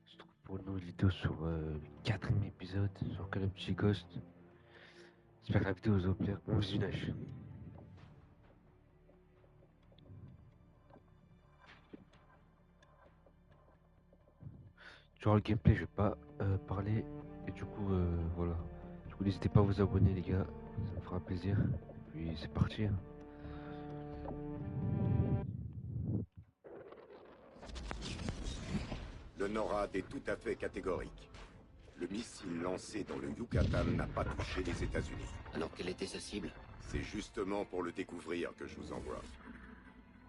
Je trouve pour une nouvelle vidéo sur le quatrième épisode sur Call of Duty Ghost. J'espère que la vidéo vous a plu. Bon visionnage. Durant le gameplay, je vais pas parler. Et du coup, voilà. Du coup, n'hésitez pas à vous abonner, les gars. Ça me fera plaisir. Et puis, c'est parti, hein. Le NORAD est tout à fait catégorique. Le missile lancé dans le Yucatan n'a pas touché les États-Unis. Alors quelle était sa cible? C'est justement pour le découvrir que je vous envoie.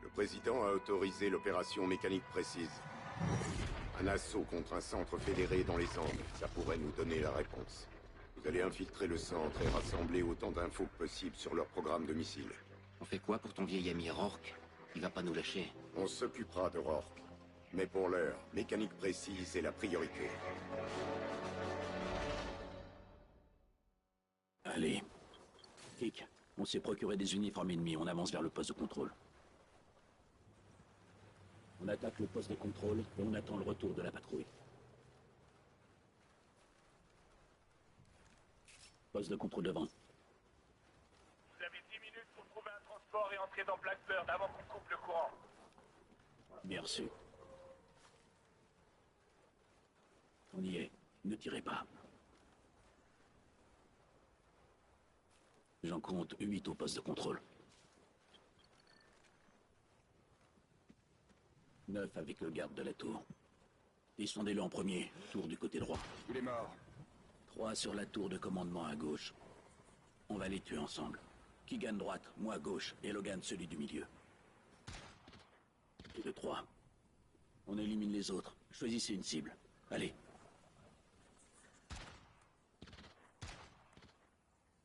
Le président a autorisé l'opération mécanique précise. Un assaut contre un centre fédéré dans les Andes, ça pourrait nous donner la réponse. Vous allez infiltrer le centre et rassembler autant d'infos que possible sur leur programme de missiles. On fait quoi pour ton vieil ami Rourke? Il va pas nous lâcher. On s'occupera de Rourke. Mais pour l'heure, mécanique précise est la priorité. Allez. Kik, on s'est procuré des uniformes ennemis, on avance vers le poste de contrôle. On attaque le poste de contrôle et on attend le retour de la patrouille. Poste de contrôle devant. Vous avez 10 minutes pour trouver un transport et entrer dans Blackbird avant qu'on coupe le courant. Bien reçu. On y est. Ne tirez pas. J'en compte 8 au poste de contrôle. 9 avec le garde de la tour. Descendez-le en premier, tour du côté droit. Il est mort. 3 sur la tour de commandement à gauche. On va les tuer ensemble. Keegan droite, moi à gauche, et Logan celui du milieu. Et de 3. On élimine les autres. Choisissez une cible. Allez.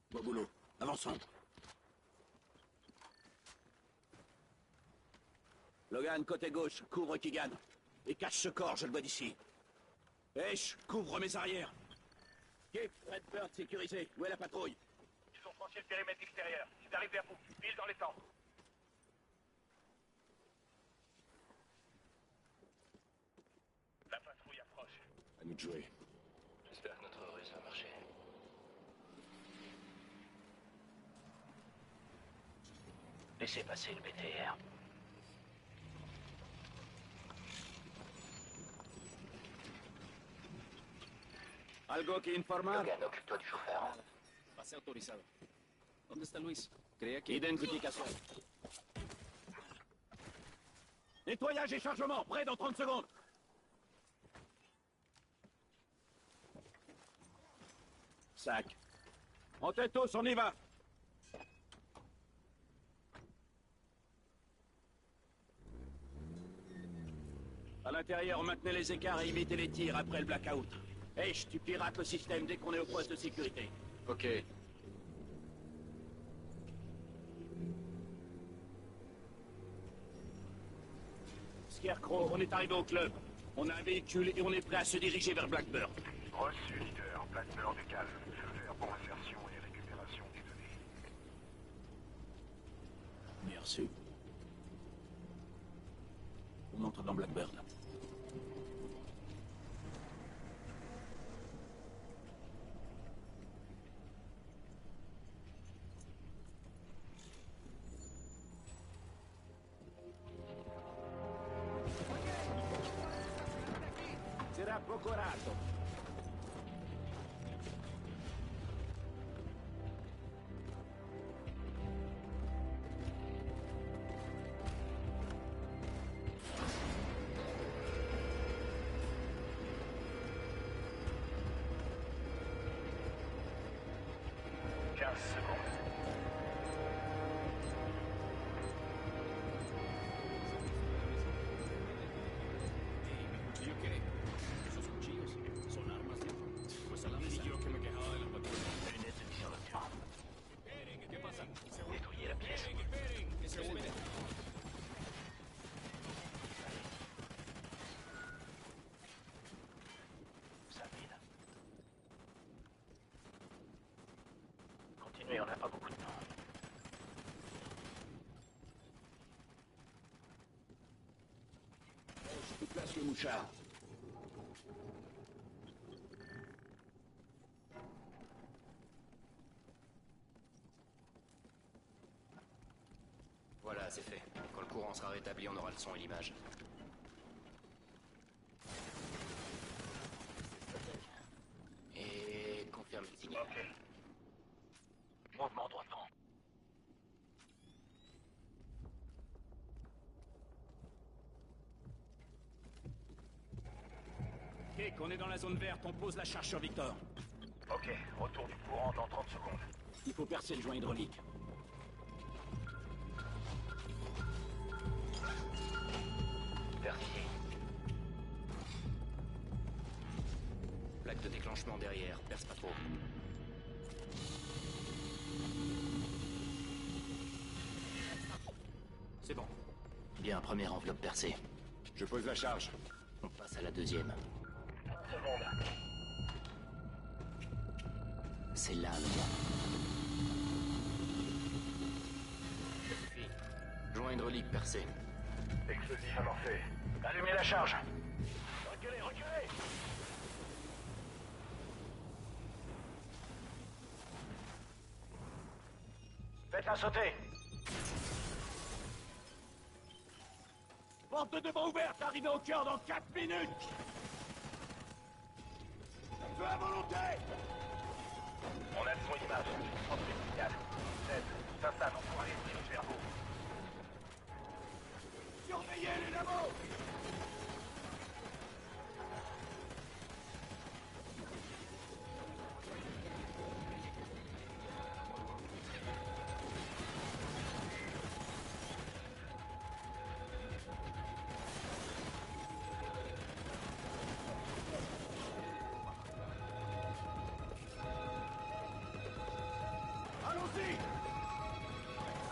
Bon boulot. Avançons. Logan, côté gauche, couvre Keegan. Et cache ce corps, je le vois d'ici. Esh, couvre mes arrières. Kip, Redbird sécurisé. Où est la patrouille? Ils ont franchi le périmètre extérieur. Ils arrivent vers vous. Pile dans les temps. La patrouille approche. À nous de jouer. J'espère que notre ruse va marcher. Laissez passer le BTR. ¿Algo que informar? Logan, occupe-toi du chauffeur. Pase autorizado. ¿Dónde está Luis? Creía que... Identificación. Nettoyage et chargement, prêt dans 30 secondes. Sac. En tête tous, on y va. À l'intérieur, maintenez les écarts et évitez les tirs après le blackout. H, tu pirates le système dès qu'on est au poste de sécurité. Ok. Scarecrow, on est arrivé au club. On a un véhicule et on est prêt à se diriger vers Blackbird. Reçu, leader. Blackbird décale. Feu vert pour insertion et récupération des données. Merci. On entre dans Blackbird. Sarà procurato. Nettoyer la pièce. Ça vide. Continuez, on n'a pas beaucoup de temps. Je place le mouchard. Voilà, c'est fait. Quand le courant sera rétabli, on aura le son et l'image. Et confirme le signal. Ok. Mouvement droitement. Kek, on est dans la zone verte, on pose la charge sur Victor. Ok, retour du courant dans 30 secondes. Il faut percer le joint hydraulique. Vérifié. Plaque de déclenchement derrière, perce pas trop. C'est bon. Bien, première enveloppe percée. Je pose la charge. On passe à la deuxième. Seconde. C'est là, le gars. Ça suffit. Joint hydraulique percé. Explosif amorcé. Allumez la charge. Reculez, reculez. Faites-la sauter. Porte de devant ouverte, arrivez au cœur dans 4 minutes. Feu à volonté. On a le son image. Entrée signal. 7. S'installe, on pourra les tirer vers vous. Surveillez les labos. Allons-y.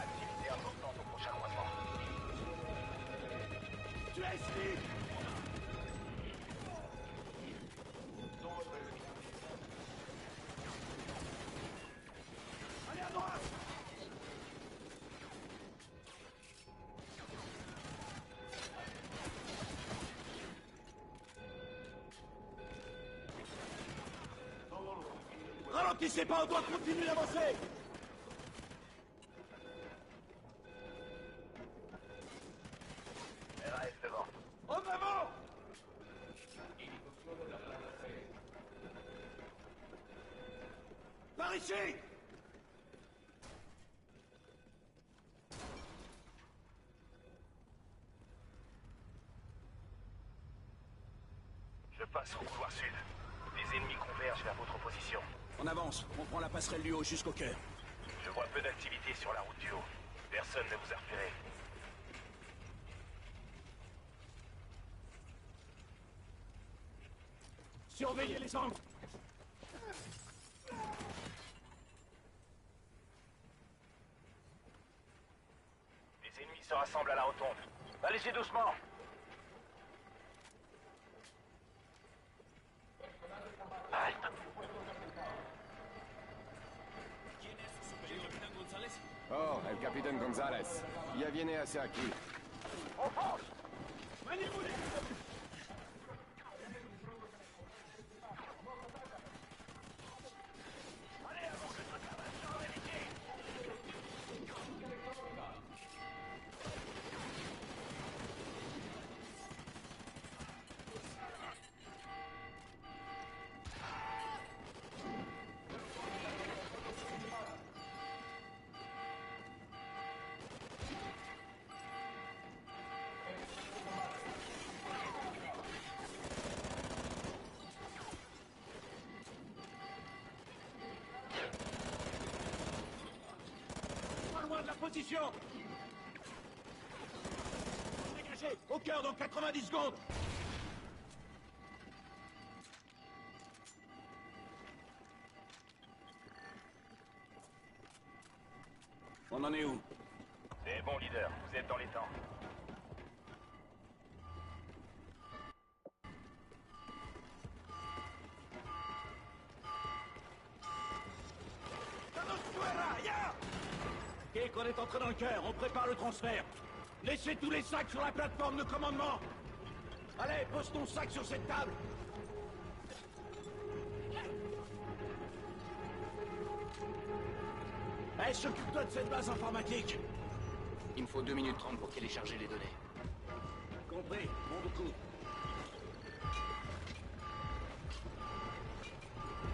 Activité importante au prochain croisement. Tu es Steve. Allez à droite. Ralentissez pas, on doit continuer d'avancer. RAS devant. En avant. Par ici. Je passe au couloir sud. Les ennemis convergent vers votre position. On avance, on prend la passerelle du haut jusqu'au cœur. Je vois peu d'activité sur la route du haut. Personne ne vous a repéré. Surveillez les angles. Les ennemis se rassemblent à la rotonde. Allez-y doucement. Halte. Oh, el Capitaine González. Ya viene hacia aquí. On fonce. Allez, avant que toute la base soit vérifiée. Pas loin de la position. Dégagez, au cœur dans 90 secondes. On en est où? C'est bon, leader. Vous êtes dans les temps. Kek, on est entré dans le cœur, on prépare le transfert. Laissez tous les sacs sur la plateforme de commandement. Allez, pose ton sac sur cette table. Allez, s'occupe-toi de cette base informatique. Il me faut 2 minutes 30 pour télécharger les données. Compris, bon beaucoup.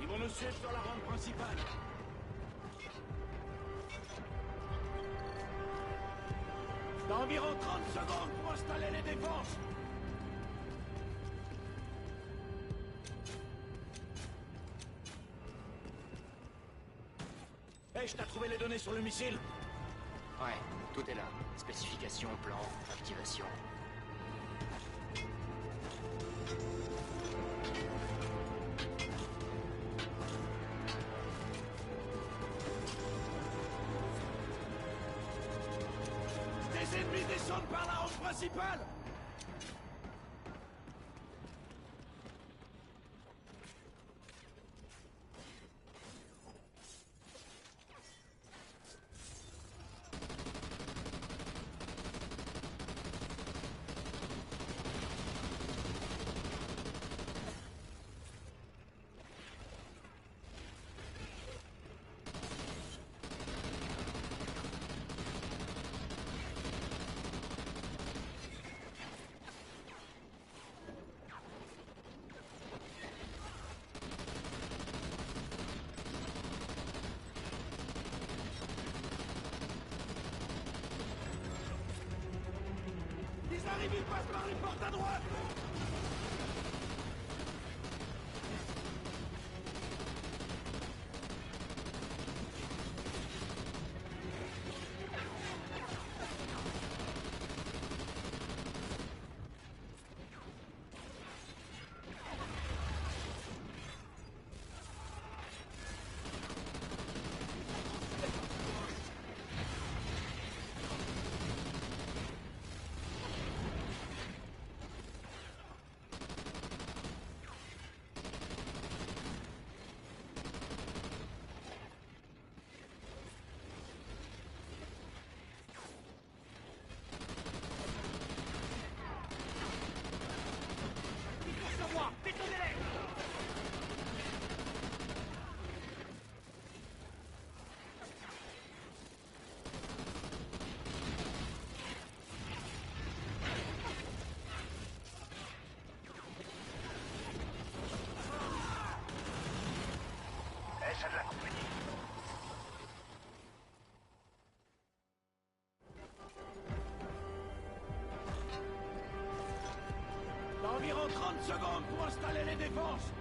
Ils vont nous suivre sur la rampe principale. T'as environ 30 secondes pour installer les défenses. Hey, je t'ai trouvé les données sur le missile. Ouais, tout est là. Spécification, plan, activation. Des ennemis descendent par la rampe principale. Ils arrivent, ils passent par les portes à droite. de la compagnie. T'as environ 30 secondes pour installer les défenses.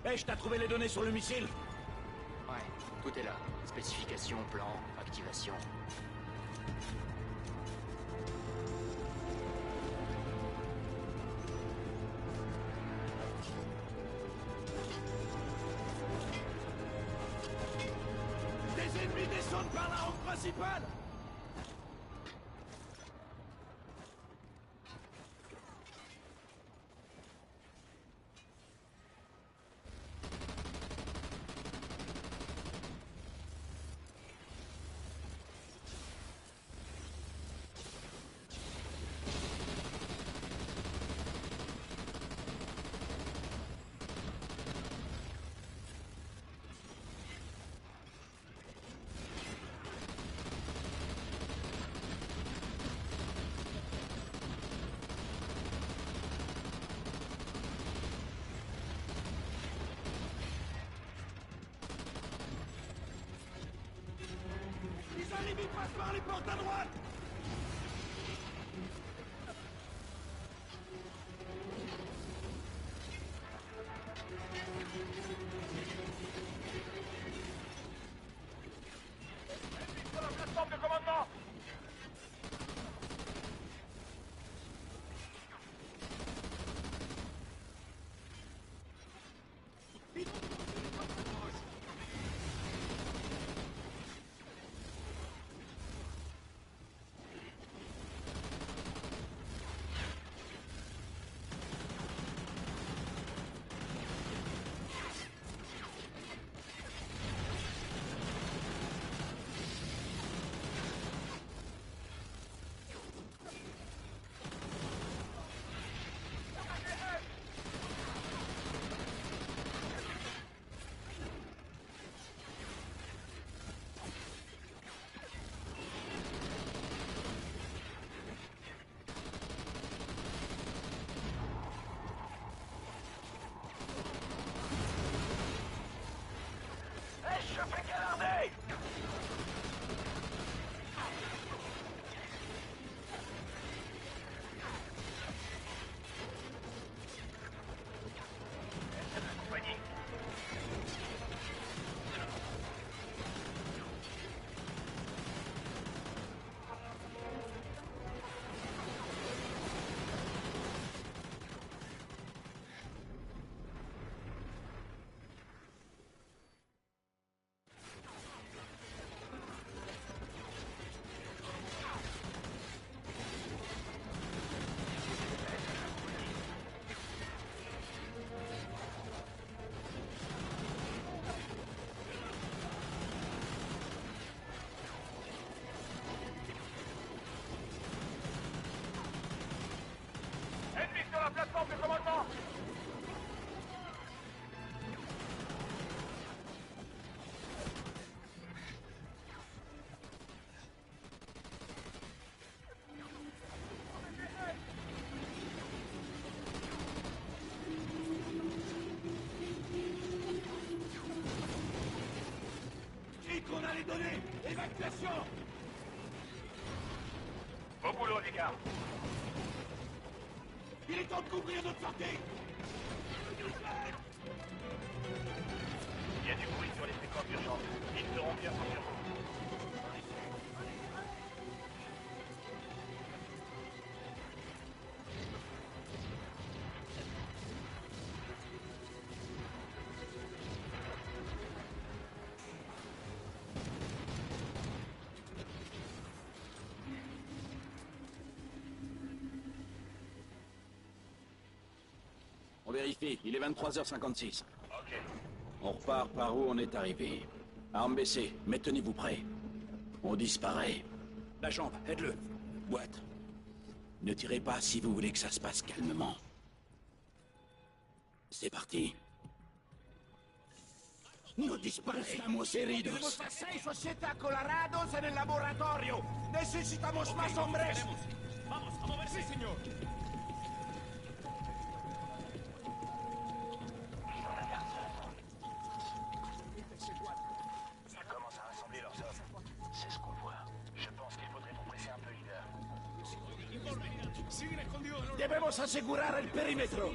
Hey, je t'ai trouvé les données sur le missile. Ouais, tout est là. Spécification, plan, activation. Des ennemis descendent par la rampe principale. Ils arrivent, ils passent par les portes à droite. Sur la plateforme de commandement. Évacuation! Au boulot, les gars. Il est temps de couvrir notre sortie! Il y a du bruit sur les séquences urgentes. Ils seront bientôt sur vous. On vérifie, il est 23h56. Ok. On repart par où on est arrivé. Armes baissées, mais tenez-vous prêts. On disparaît. La jambe, aide-le. Boîte. Ne tirez pas si vous voulez que ça se passe calmement. C'est parti. Nous disparamos heridos. Tenemos a 6 o 7 acolarados en el laboratorio. Necesitamos más hombres. Vamos, a moverse, señor. Ça commence à rassembler leurs hommes. C'est ce qu'on voit. Je pense qu'il faudrait vous presser un peu, leader. Debemos asegurar el perímetro.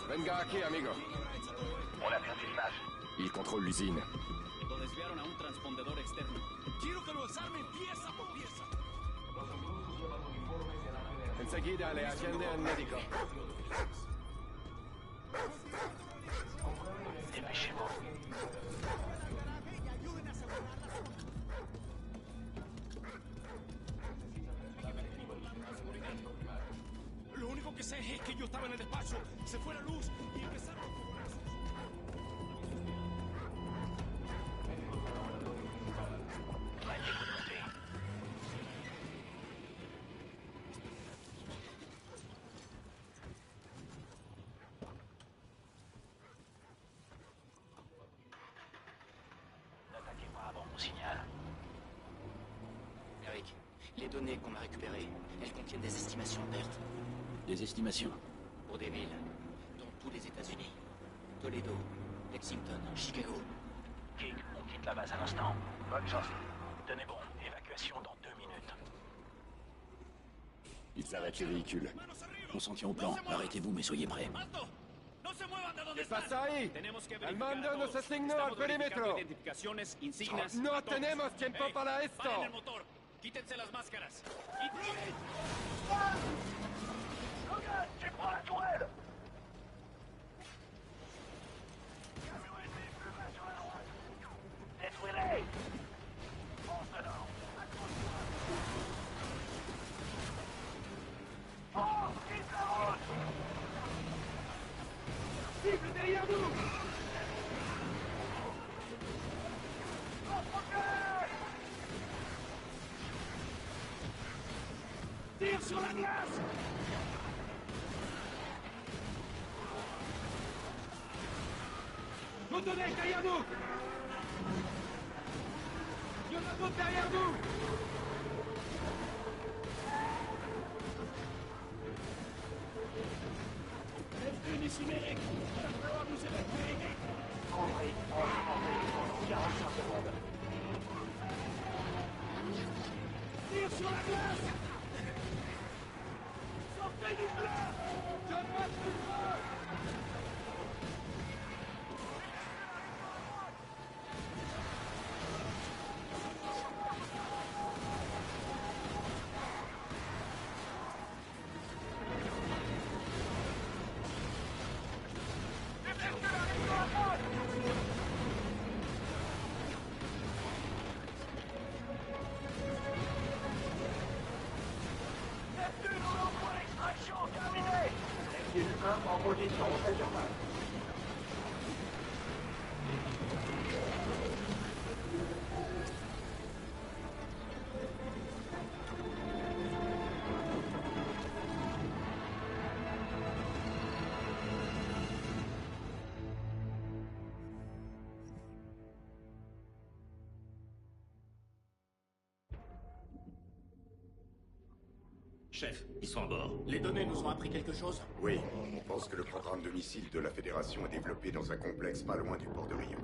Venga aquí, amigo. On a perdu l'image. Il contrôle l'usine. Lo desviaron a un transpondedor externo. Quiero que lo desarmen pieza por pieza. Enseguida le atiende al médico. Dépêchez-vous. Lo único que sé es que yo estaba en el despacho, se fue la luz y empezaron los fogonazos. Maniez-vous de côté. N'attaquez pas avant mon signal. Eric, les données qu'on a récupérées, elles contiennent des estimations de pertes Des estimations. pour des villes dans tous les États-Unis. Toledo, Lexington, Chicago. King, on quitte la base à l'instant. Bonne chance. Tenez bon, évacuation dans 2 minutes. Ils arrêtent les véhicules. On s'en tient au plan. Arrêtez-vous, mais soyez prêts. ¿Qué pasa ahí? El mando nos asignó al perímetro. Identificaciones, insignias. No a todos. tenemos tiempo Hey, para esto. paren el motor. Quítense las máscaras. Logan, tu prends la tourelle. Détruisez-les. Fonce dedans. Fonce, quitte la route. Cible derrière nous. Tire sur la glace. Retenez derrière nous. Il y en a d'autres derrière nous. Restez ici, Merrick. Il va falloir nous évacuer. Compris. On 45 secondes. Tire sur la glace. Sortez du plat. Donne-moi plus de feu. Bienvenue dans le point d'extraction terminé. Recul 1 en position, faites surface. Chef, ils sont à bord. Les données nous ont appris quelque chose? Oui, on pense que le programme de missiles de la Fédération est développé dans un complexe pas loin du port de Rio.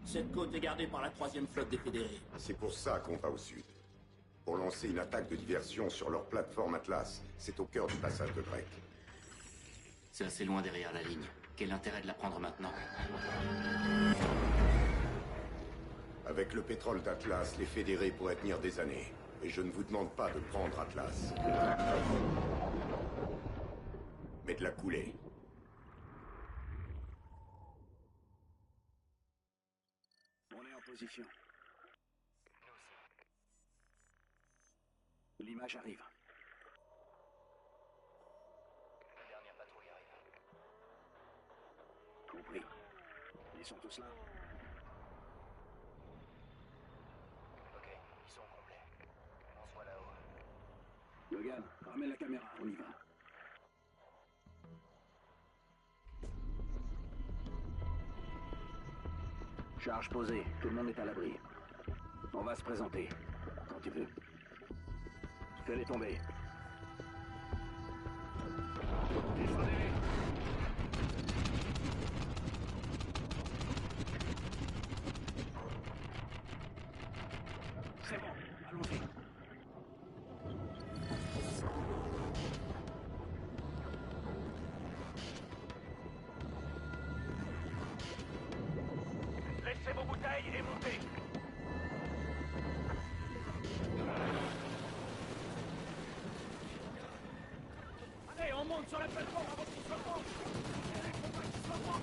Cette côte est gardée par la 3e flotte des Fédérés. C'est pour ça qu'on va au sud. Pour lancer une attaque de diversion sur leur plateforme Atlas. C'est au cœur du passage de Drake. C'est assez loin derrière la ligne. Quel intérêt de la prendre maintenant? Avec le pétrole d'Atlas, les Fédérés pourraient tenir des années. Et je ne vous demande pas de prendre Atlas. Mais de la couler. On est en position. L'image arrive. La dernière patrouille arrive. Compris. Ils sont tous là. Ok, ils sont complets. On se voit là-haut. Logan, ramène la caméra, on y va. Charge posée, tout le monde est à l'abri. On va se présenter, quand tu veux. Fais-les tomber. C'est bon, allons-y. Laissez vos bouteilles et montez. Allez, on monte sur la plateforme avant qu'ils soient morts. Allez, faut pas qu'ils soient morts.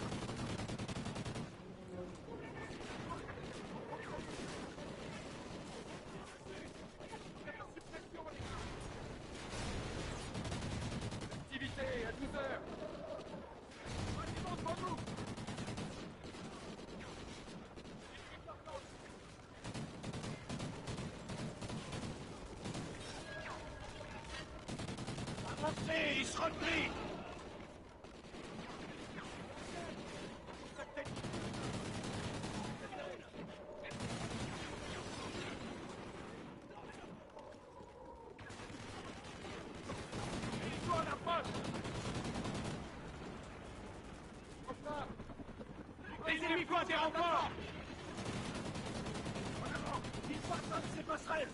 Activité à 12 heures. Bâtiment devant nous. Avancez, ils se replient. Toi, la poste. Les ennemis voient des renforts. En avant, ils façonnent ces passerelles.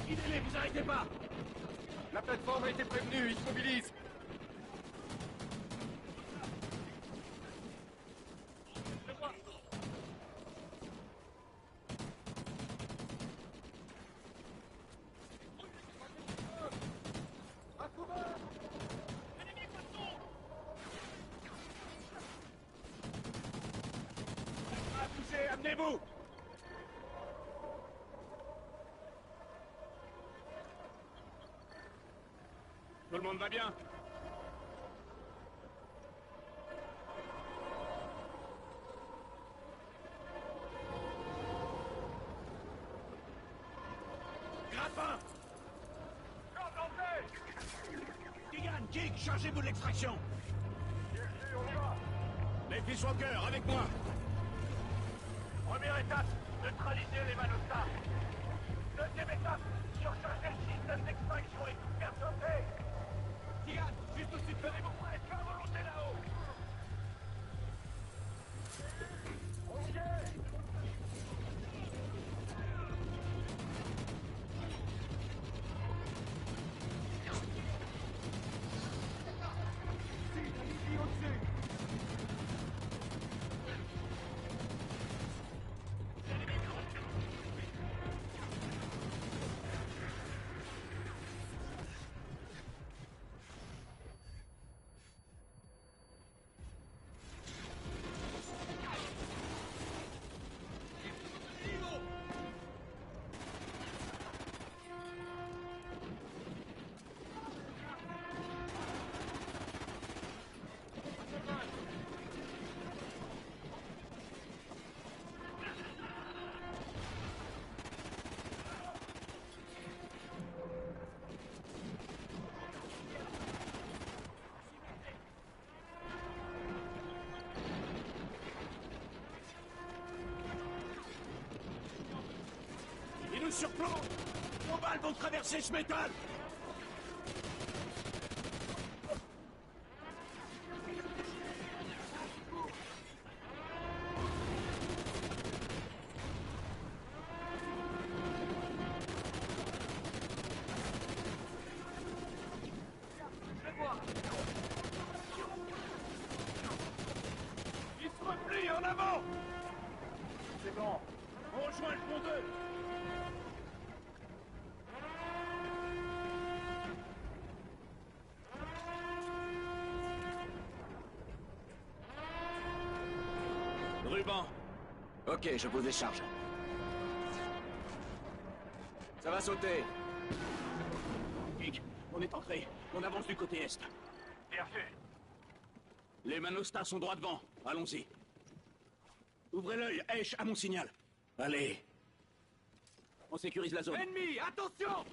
Liquidez-les, vous arrêtez pas. La plateforme a été prévenue, ils se mobilisent. Poussez, amenez-vous. Tout le monde va bien? Grappin. Keegan, Kick, chargez-vous de l'extraction. Les fils Walker, avec moi. Première étape, neutraliser les Manotas. Deuxième étape, surcharger le système d'extraction et tout faire sauter. Keegan, juste au-dessus de tenez-vous prêts, à volonté là-haut. surplombe! Nos balles vont traverser ce métal! Ils se replient en avant! C'est bon, on rejoint le pont 2! Ruban! Ok, je vous décharge. Ça va sauter. Geek, on est entré. On avance du côté est. Bien fait. Les Manostas sont droit devant. Allons-y. Ouvrez l'œil, Hesh, à mon signal. Allez. On sécurise la zone. Ennemi, attention!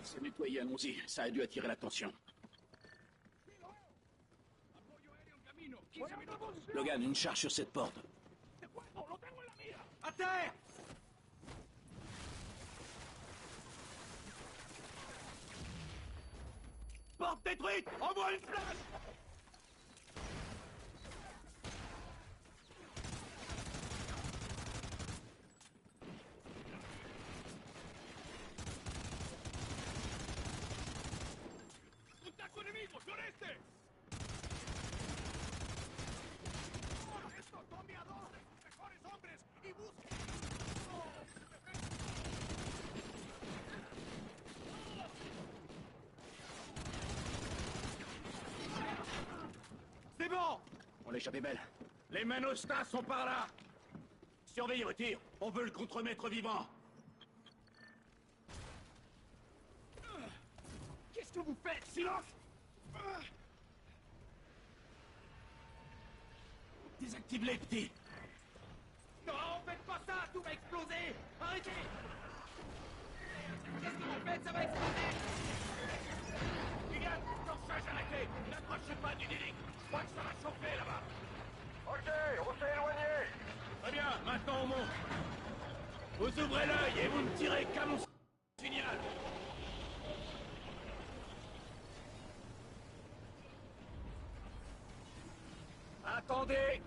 C'est nettoyé, allons-y. Ça a dû attirer l'attention. Logan, une charge sur cette porte. À terre! Porte détruite! Envoie une flash! ¡Contacto enemigo, sureste! ¡Esto, tome a dos de sus mejores hombres y busque! C'est bon! On l'échappait belle. Les Manostas sont par là! Surveillez vos tirs. On veut le contremaître vivant. Qu'est-ce que vous faites? Silence! Désactive-les, petit. Non, faites pas ça! Tout va exploser! Arrêtez! Qu'est-ce que vous faites? Ça va exploser! Regarde, torchage arrêté! N'approchez pas du Délic! Je crois que ça va chauffer là-bas! Ok, on s'est éloigné! Très bien, maintenant on monte. Vous ouvrez l'œil et vous ne tirez qu'à mon signal. Attendez!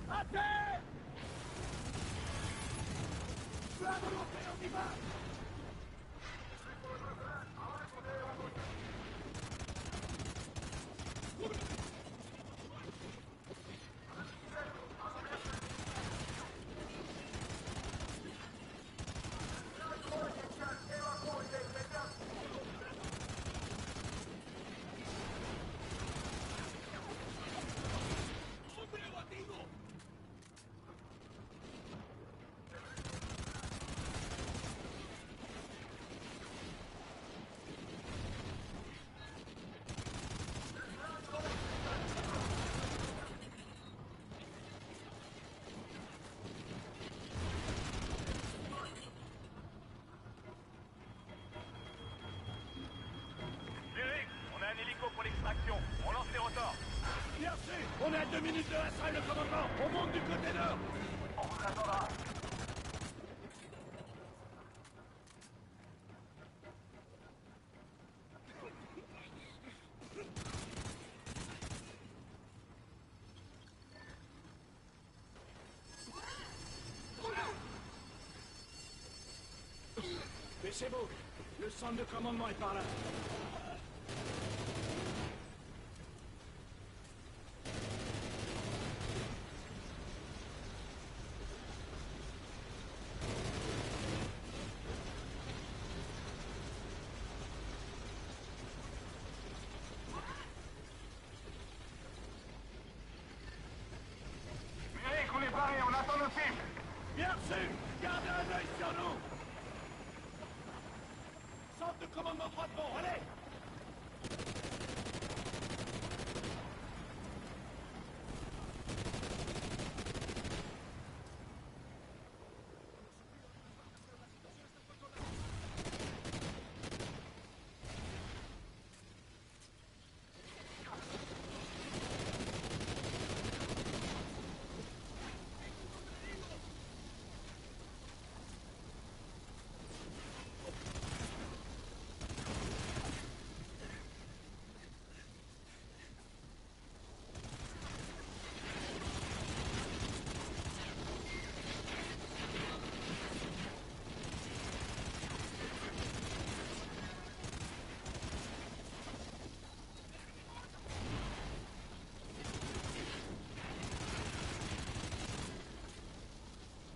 À terre! Là, on y va! pour l'extraction. On lance les rotors. Bien sûr. On est à 2 minutes de la salle, le commandant. On monte du côté nord. On vous attendra. Baissez-vous. Le centre de commandement est par là. Munich, on est paré, on attend nos cibles. Bien sûr. Gardez un œil sur nous. Centre de commandement droit devant, allez.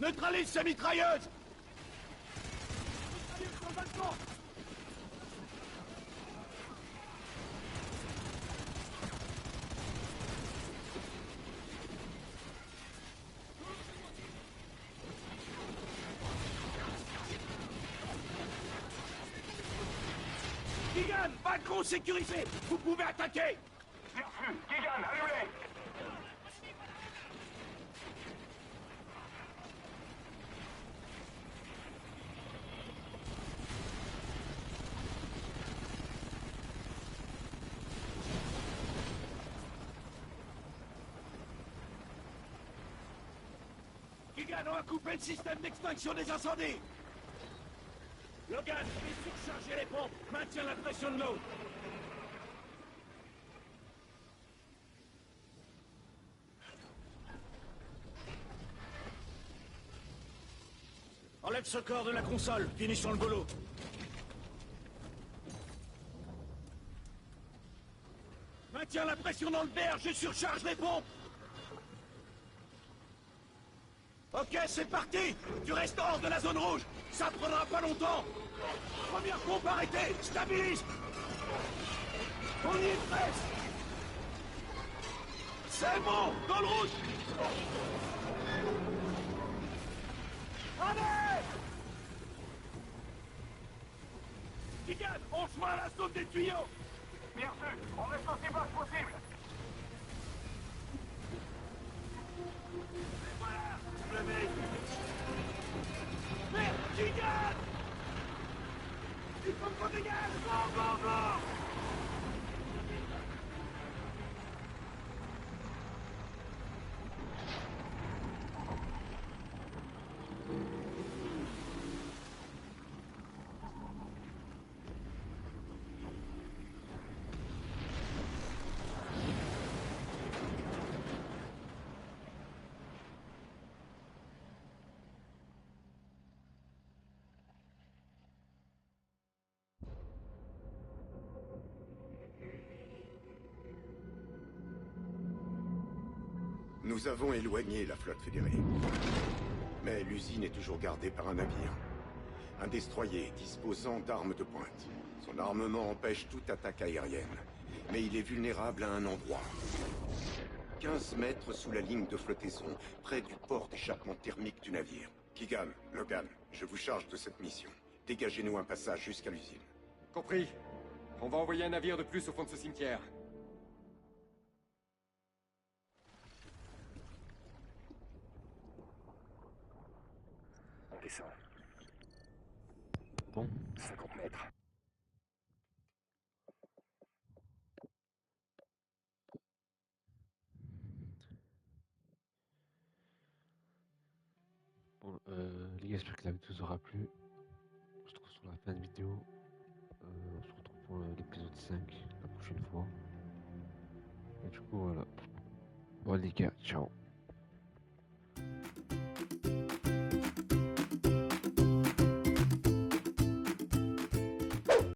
Neutralise ces mitrailleuses! Mitrailleuses sur le balcon! Keegan, balcon sécurisé! Vous pouvez attaquer! Bien reçu! Keegan, allumez! Logan, on va couper le système d'extinction des incendies! Logan, fais surcharger les pompes! Maintiens la pression de l'eau! Enlève ce corps de la console, finissons le boulot! Maintiens la pression dans le verre, je surcharge les pompes! Ok, c'est parti! Tu restes hors de la zone rouge! Ça prendra pas longtemps! Première pompe arrêtée! Stabilise! On y est presque! C'est bon! Dans le rouge! Allez! Keegan, on se voit à la zone des tuyaux! Bien sûr, on reste aussi bas que possible! Et voilà! Levez! Merde, Keegan! Il faut qu'on dégage! Blanc, blanc, blanc! Nous avons éloigné la flotte fédérée. Mais l'usine est toujours gardée par un navire. Un destroyer disposant d'armes de pointe. Son armement empêche toute attaque aérienne. Mais il est vulnérable à un endroit. 15 mètres sous la ligne de flottaison, près du port d'échappement thermique du navire. Keegan, Logan, je vous charge de cette mission. Dégagez-nous un passage jusqu'à l'usine. Compris. On va envoyer un navire de plus au fond de ce cimetière. On descend. Bon. 50 mètres. Bon, les gars, j'espère que la vidéo vous aura plu. On se retrouve sur la fin de vidéo. On se retrouve pour l'épisode 5 la prochaine fois. Et du coup, voilà. Bon, les gars, ciao.